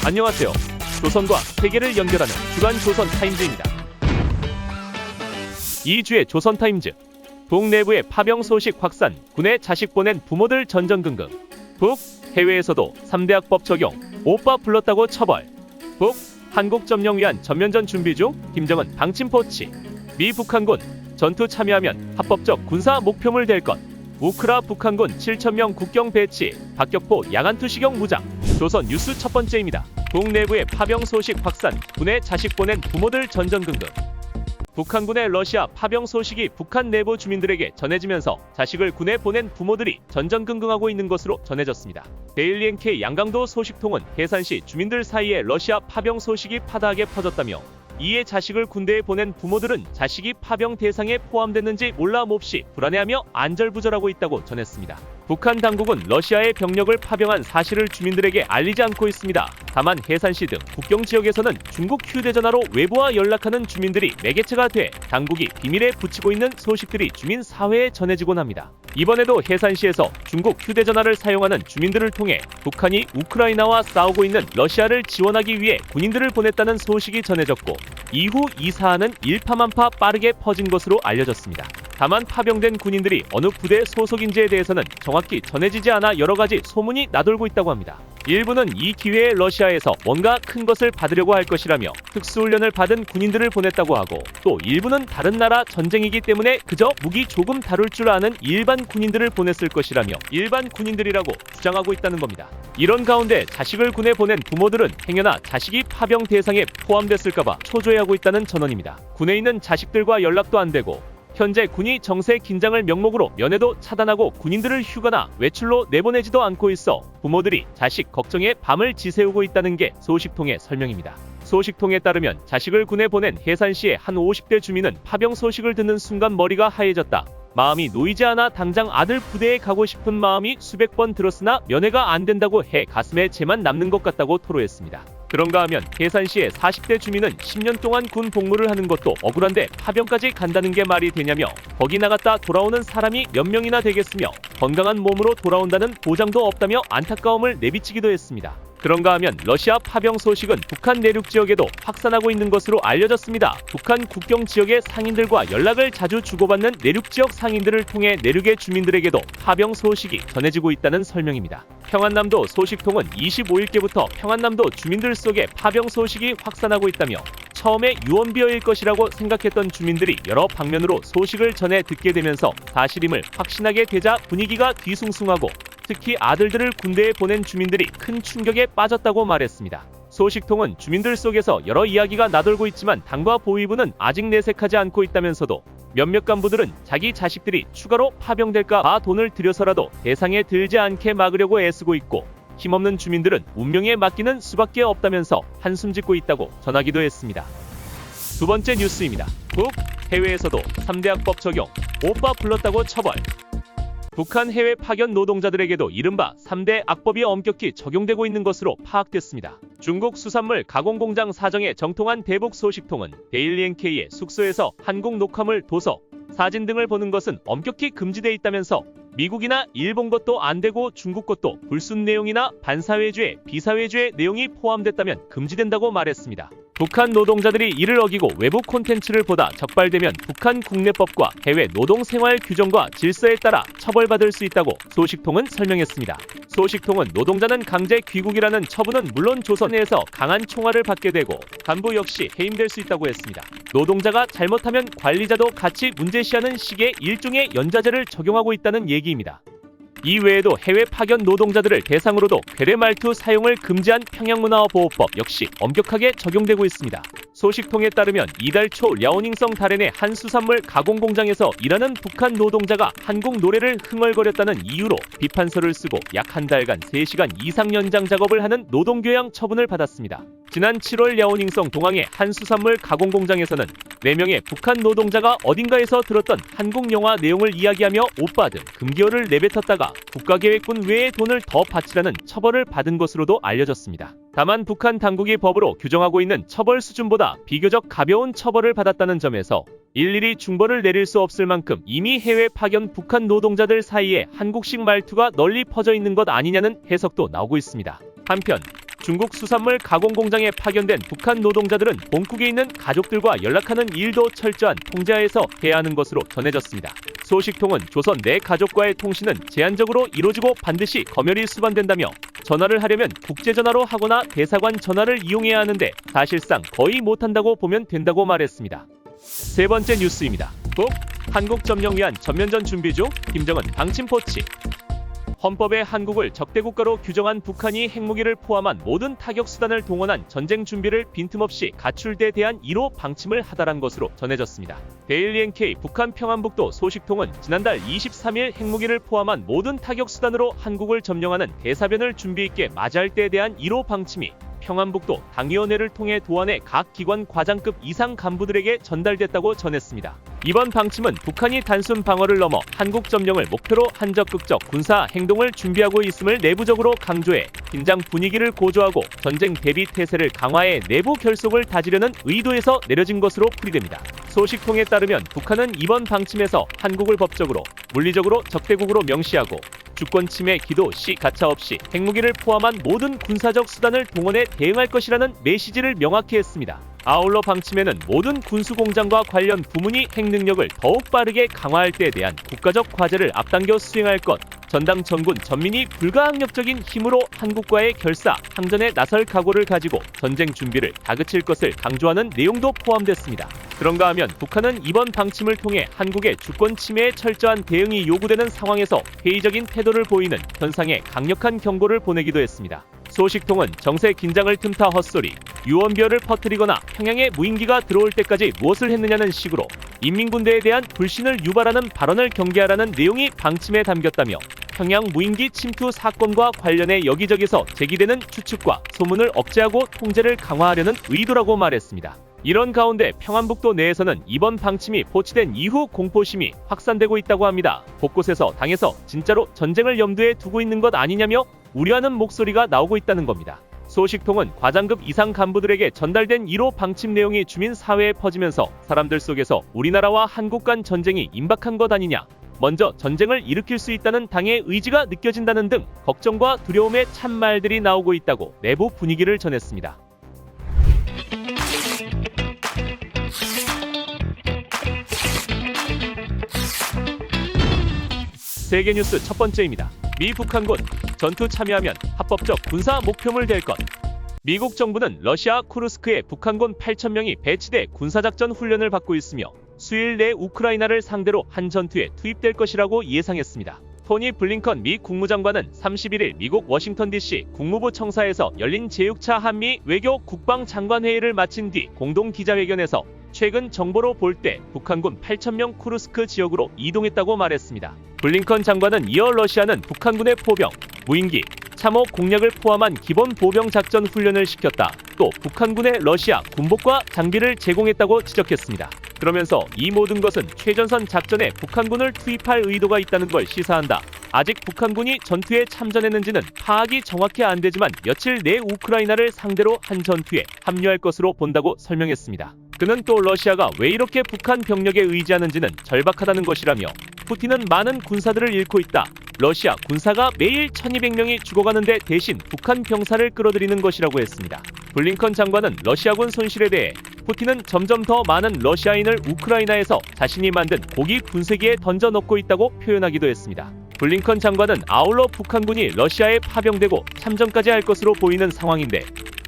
안녕하세요. 조선과 세계를 연결하는 주간 조선타임즈입니다. 2주의 조선타임즈. 북 내부의 파병 소식 확산, 군에 자식 보낸 부모들 전전긍긍. 북, 해외에서도 3대 악법 적용, 오빠 불렀다고 처벌. 북, 한국 점령 위한 전면전 준비 중, 김정은 방침포치. 미 북한군, 전투 참여하면 합법적 군사 목표물 될 것. 우크라 북한군 7,000명 국경 배치, 박격포 야간투시경 무장. 조선 뉴스 첫 번째입니다. 북 내부의 파병 소식 확산, 군에 자식 보낸 부모들 전전긍긍. 북한군의 러시아 파병 소식이 북한 내부 주민들에게 전해지면서 자식을 군에 보낸 부모들이 전전긍긍하고 있는 것으로 전해졌습니다. 데일리 NK 양강도 소식통은 해산시 주민들 사이에 러시아 파병 소식이 파다하게 퍼졌다며, 이에 자식을 군대에 보낸 부모들은 자식이 파병 대상에 포함됐는지 몰라 몹시 불안해하며 안절부절하고 있다고 전했습니다. 북한 당국은 러시아의 병력을 파병한 사실을 주민들에게 알리지 않고 있습니다. 다만 해산시 등 국경 지역에서는 중국 휴대전화로 외부와 연락하는 주민들이 매개체가 돼 당국이 비밀에 붙이고 있는 소식들이 주민 사회에 전해지곤 합니다. 이번에도 해산시에서 중국 휴대전화를 사용하는 주민들을 통해 북한이 우크라이나와 싸우고 있는 러시아를 지원하기 위해 군인들을 보냈다는 소식이 전해졌고, 이후 이 사안은 일파만파 빠르게 퍼진 것으로 알려졌습니다. 다만 파병된 군인들이 어느 부대 소속인지에 대해서는 정확히 전해지지 않아 여러가지 소문이 나돌고 있다고 합니다. 일부는 이 기회에 러시아에서 뭔가 큰 것을 받으려고 할 것이라며 특수훈련을 받은 군인들을 보냈다고 하고, 또 일부는 다른 나라 전쟁이기 때문에 그저 무기 조금 다룰 줄 아는 일반 군인들을 보냈을 것이라며 일반 군인들이라고 주장하고 있다는 겁니다. 이런 가운데 자식을 군에 보낸 부모들은 행여나 자식이 파병 대상에 포함됐을까봐 초조해하고 있다는 전언입니다. 군에 있는 자식들과 연락도 안 되고, 현재 군이 정세 긴장을 명목으로 면회도 차단하고 군인들을 휴가나 외출로 내보내지도 않고 있어 부모들이 자식 걱정에 밤을 지새우고 있다는 게 소식통의 설명입니다. 소식통에 따르면 자식을 군에 보낸 해산시의 한 50대 주민은 파병 소식을 듣는 순간 머리가 하얘졌다. 마음이 놓이지 않아 당장 아들 부대에 가고 싶은 마음이 수백 번 들었으나 면회가 안 된다고 해 가슴에 재만 남는 것 같다고 토로했습니다. 그런가 하면 해산시의 40대 주민은 10년 동안 군 복무를 하는 것도 억울한데 파병까지 간다는 게 말이 되냐며, 거기 나갔다 돌아오는 사람이 몇 명이나 되겠으며 건강한 몸으로 돌아온다는 보장도 없다며 안타까움을 내비치기도 했습니다. 그런가 하면 러시아 파병 소식은 북한 내륙 지역에도 확산하고 있는 것으로 알려졌습니다. 북한 국경 지역의 상인들과 연락을 자주 주고받는 내륙 지역 상인들을 통해 내륙의 주민들에게도 파병 소식이 전해지고 있다는 설명입니다. 평안남도 소식통은 25일께부터 평안남도 주민들 속에 파병 소식이 확산하고 있다며, 처음에 유언비어일 것이라고 생각했던 주민들이 여러 방면으로 소식을 전해 듣게 되면서 사실임을 확신하게 되자 분위기가 뒤숭숭하고, 특히 아들들을 군대에 보낸 주민들이 큰 충격에 빠졌다고 말했습니다. 소식통은 주민들 속에서 여러 이야기가 나돌고 있지만 당과 보위부는 아직 내색하지 않고 있다면서도, 몇몇 간부들은 자기 자식들이 추가로 파병될까 봐 돈을 들여서라도 대상에 들지 않게 막으려고 애쓰고 있고, 힘없는 주민들은 운명에 맡기는 수밖에 없다면서 한숨 짓고 있다고 전하기도 했습니다. 두 번째 뉴스입니다. 북, 해외에서도 3대 악법 적용, 오빠 불렀다고 처벌. 북한 해외 파견 노동자들에게도 이른바 3대 악법이 엄격히 적용되고 있는 것으로 파악됐습니다. 중국 수산물 가공공장 사정에 정통한 대북 소식통은 데일리 NK의 숙소에서 한국 녹화물, 도서, 사진 등을 보는 것은 엄격히 금지돼 있다면서, 미국이나 일본 것도 안 되고 중국 것도 불순 내용이나 반사회주의, 비사회주의 내용이 포함됐다면 금지된다고 말했습니다. 북한 노동자들이 이를 어기고 외부 콘텐츠를 보다 적발되면 북한 국내법과 해외 노동생활 규정과 질서에 따라 처벌받을 수 있다고 소식통은 설명했습니다. 소식통은 노동자는 강제 귀국이라는 처분은 물론 조선 내에서 강한 총알을 받게 되고 간부 역시 해임될 수 있다고 했습니다. 노동자가 잘못하면 관리자도 같이 문제시하는 식의 일종의 연좌제를 적용하고 있다는 얘기입니다. 이 외에도 해외 파견 노동자들을 대상으로도 괴뢰 말투 사용을 금지한 평양문화보호법 역시 엄격하게 적용되고 있습니다. 소식통에 따르면 이달 초 랴오닝성 다롄의 한 수산물 가공공장에서 일하는 북한 노동자가 한국 노래를 흥얼거렸다는 이유로 비판서를 쓰고 약 한 달간 3시간 이상 연장 작업을 하는 노동교양 처분을 받았습니다. 지난 7월 랴오닝성 동항의 한 수산물 가공공장에서는 4명의 북한 노동자가 어딘가에서 들었던 한국 영화 내용을 이야기하며 오빠 등 금기어를 내뱉었다가 국가계획군 외에 돈을 더 바치라는 처벌을 받은 것으로도 알려졌습니다. 다만 북한 당국이 법으로 규정하고 있는 처벌 수준보다 비교적 가벼운 처벌을 받았다는 점에서 일일이 중벌을 내릴 수 없을 만큼 이미 해외 파견 북한 노동자들 사이에 한국식 말투가 널리 퍼져 있는 것 아니냐는 해석도 나오고 있습니다. 한편 중국 수산물 가공 공장에 파견된 북한 노동자들은 본국에 있는 가족들과 연락하는 일도 철저한 통제하에서 해야 하는 것으로 전해졌습니다. 소식통은 조선 내 가족과의 통신은 제한적으로 이루어지고 반드시 검열이 수반된다며 전화를 하려면 국제전화로 하거나 대사관 전화를 이용해야 하는데 사실상 거의 못한다고 보면 된다고 말했습니다. 세 번째 뉴스입니다. 한국 점령 위한 전면전 준비 중 김정은 방침 포치. 헌법에 한국을 적대국가로 규정한 북한이 핵무기를 포함한 모든 타격수단을 동원한 전쟁 준비를 빈틈없이 갖출 데 대한 1호 방침을 하달한 것으로 전해졌습니다. 데일리 NK 북한 평안북도 소식통은 지난달 23일 핵무기를 포함한 모든 타격수단으로 한국을 점령하는 대사변을 준비 있게 맞이할 때에 대한 1호 방침이 평안북도 당위원회를 통해 도안의 각 기관 과장급 이상 간부들에게 전달됐다고 전했습니다. 이번 방침은 북한이 단순 방어를 넘어 한국 점령을 목표로 한 적극적 군사 행동을 준비하고 있음을 내부적으로 강조해 긴장 분위기를 고조하고 전쟁 대비 태세를 강화해 내부 결속을 다지려는 의도에서 내려진 것으로 풀이됩니다. 소식통에 따르면 북한은 이번 방침에서 한국을 법적으로, 물리적으로 적대국으로 명시하고 주권 침해 기도 시 가차없이 핵무기를 포함한 모든 군사적 수단을 동원해 대응할 것이라는 메시지를 명확히 했습니다. 아울러 방침에는 모든 군수공장과 관련 부문이 핵 능력을 더욱 빠르게 강화할 때에 대한 국가적 과제를 앞당겨 수행할 것, 전당 전군 전민이 불가항력적인 힘으로 한국과의 결사, 항전에 나설 각오를 가지고 전쟁 준비를 다그칠 것을 강조하는 내용도 포함됐습니다. 그런가 하면 북한은 이번 방침을 통해 한국의 주권 침해에 철저한 대응이 요구되는 상황에서 회의적인 태도를 보이는 현상에 강력한 경고를 보내기도 했습니다. 소식통은 정세 긴장을 틈타 헛소리, 유언비어를 퍼뜨리거나 평양에 무인기가 들어올 때까지 무엇을 했느냐는 식으로 인민군대에 대한 불신을 유발하는 발언을 경계하라는 내용이 방침에 담겼다며 평양 무인기 침투 사건과 관련해 여기저기서 제기되는 추측과 소문을 억제하고 통제를 강화하려는 의도라고 말했습니다. 이런 가운데 평안북도 내에서는 이번 방침이 포치된 이후 공포심이 확산되고 있다고 합니다. 곳곳에서 당에서 진짜로 전쟁을 염두에 두고 있는 것 아니냐며 우려하는 목소리가 나오고 있다는 겁니다. 소식통은 과장급 이상 간부들에게 전달된 1호 방침 내용이 주민 사회에 퍼지면서 사람들 속에서 우리나라와 한국 간 전쟁이 임박한 것 아니냐, 먼저 전쟁을 일으킬 수 있다는 당의 의지가 느껴진다는 등 걱정과 두려움의 참말들이 나오고 있다고 내부 분위기를 전했습니다. 세계뉴스 첫 번째입니다. 미 북한군 전투 참여하면 합법적 군사 목표물 될 것. 미국 정부는 러시아 쿠르스크에 북한군 8,000명이 배치돼 군사작전 훈련을 받고 있으며 수일 내 우크라이나를 상대로 한 전투에 투입될 것이라고 예상했습니다. 토니 블링컨 미 국무장관은 31일 미국 워싱턴 DC 국무부 청사에서 열린 제6차 한미 외교 국방장관회의를 마친 뒤 공동 기자회견에서 최근 정보로 볼 때 북한군 8,000명 쿠르스크 지역으로 이동했다고 말했습니다. 블링컨 장관은 이어 러시아는 북한군의 포병, 무인기, 참호 공략을 포함한 기본 보병 작전 훈련을 시켰다. 또 북한군의 러시아 군복과 장비를 제공했다고 지적했습니다. 그러면서 이 모든 것은 최전선 작전에 북한군을 투입할 의도가 있다는 걸 시사한다. 아직 북한군이 전투에 참전했는지는 파악이 정확히 안 되지만 며칠 내 우크라이나를 상대로 한 전투에 합류할 것으로 본다고 설명했습니다. 그는 또 러시아가 왜 이렇게 북한 병력에 의지하는지는 절박하다는 것이라며 푸틴은 많은 군사들을 잃고 있다. 러시아 군사가 매일 1200명이 죽어가는데 대신 북한 병사를 끌어들이는 것이라고 했습니다. 블링컨 장관은 러시아군 손실에 대해 푸틴은 점점 더 많은 러시아인을 우크라이나에서 자신이 만든 고기 분쇄기에 던져 넣고 있다고 표현하기도 했습니다. 블링컨 장관은 아울러 북한군이 러시아에 파병되고 참전까지 할 것으로 보이는 상황인데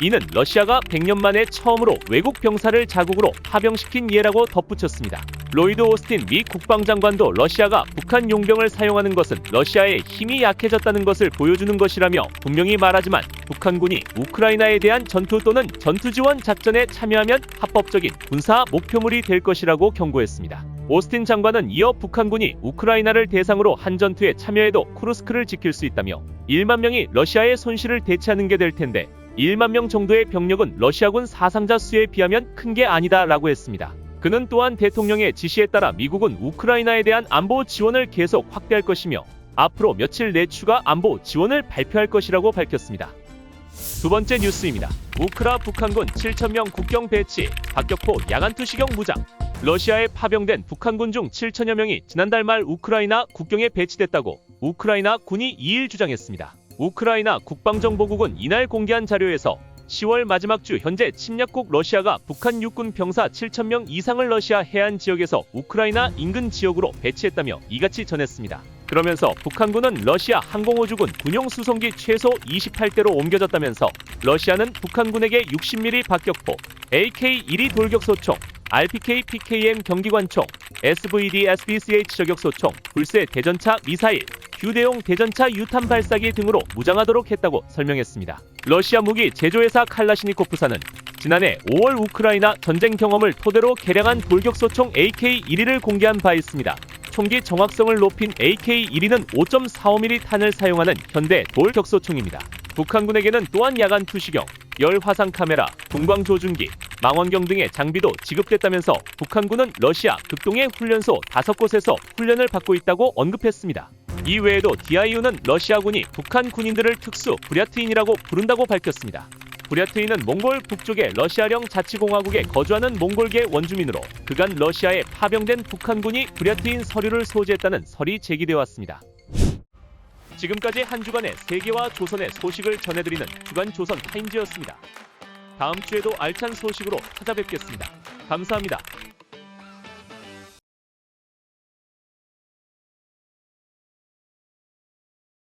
이는 러시아가 100년 만에 처음으로 외국 병사를 자국으로 파병시킨 예라고 덧붙였습니다. 로이드 오스틴 미 국방장관도 러시아가 북한 용병을 사용하는 것은 러시아의 힘이 약해졌다는 것을 보여주는 것이라며 분명히 말하지만 북한군이 우크라이나에 대한 전투 또는 전투 지원 작전에 참여하면 합법적인 군사 목표물이 될 것이라고 경고했습니다. 오스틴 장관은 이어 북한군이 우크라이나를 대상으로 한 전투에 참여해도 쿠르스크를 지킬 수 있다며 1만 명이 러시아의 손실을 대체하는 게 될 텐데 1만 명 정도의 병력은 러시아군 사상자 수에 비하면 큰 게 아니다라고 했습니다. 그는 또한 대통령의 지시에 따라 미국은 우크라이나에 대한 안보 지원을 계속 확대할 것이며 앞으로 며칠 내 추가 안보 지원을 발표할 것이라고 밝혔습니다. 두 번째 뉴스입니다. 우크라 북한군 7,000명 국경 배치, 박격포 야간투시경 무장. 러시아에 파병된 북한군 중 7천여 명이 지난달 말 우크라이나 국경에 배치됐다고 우크라이나 군이 2일 주장했습니다. 우크라이나 국방정보국은 이날 공개한 자료에서 10월 마지막 주 현재 침략국 러시아가 북한 육군 병사 7,000명 이상을 러시아 해안 지역에서 우크라이나 인근 지역으로 배치했다며 이같이 전했습니다. 그러면서 북한군은 러시아 항공우주군 군용 수송기 최소 28대로 옮겨졌다면서 러시아는 북한군에게 60mm 박격포, AK-12 돌격소총, RPK, PKM 경기관총, SVD, SBCH 저격소총, 불세 대전차 미사일, 휴대용 대전차 유탄 발사기 등으로 무장하도록 했다고 설명했습니다. 러시아 무기 제조회사 칼라시니코프사는 지난해 5월 우크라이나 전쟁 경험을 토대로 개량한 돌격소총 AK-12를 공개한 바 있습니다. 총기 정확성을 높인 AK-12는 5.45mm 탄을 사용하는 현대 돌격소총입니다. 북한군에게는 또한 야간 투시경, 열 화상 카메라, 동광 조준기, 망원경 등의 장비도 지급됐다면서 북한군은 러시아 극동의 훈련소 5곳에서 훈련을 받고 있다고 언급했습니다. 이 외에도 DIU는 러시아군이 북한 군인들을 특수 부랴트인이라고 부른다고 밝혔습니다. 부랴트인은 몽골 북쪽의 러시아령 자치공화국에 거주하는 몽골계 원주민으로 그간 러시아에 파병된 북한군이 부랴트인 서류를 소지했다는 설이 제기되어 왔습니다. 지금까지 한 주간의 세계와 조선의 소식을 전해드리는 주간 조선 타임즈였습니다. 다음 주에도 알찬 소식으로 찾아뵙겠습니다. 감사합니다.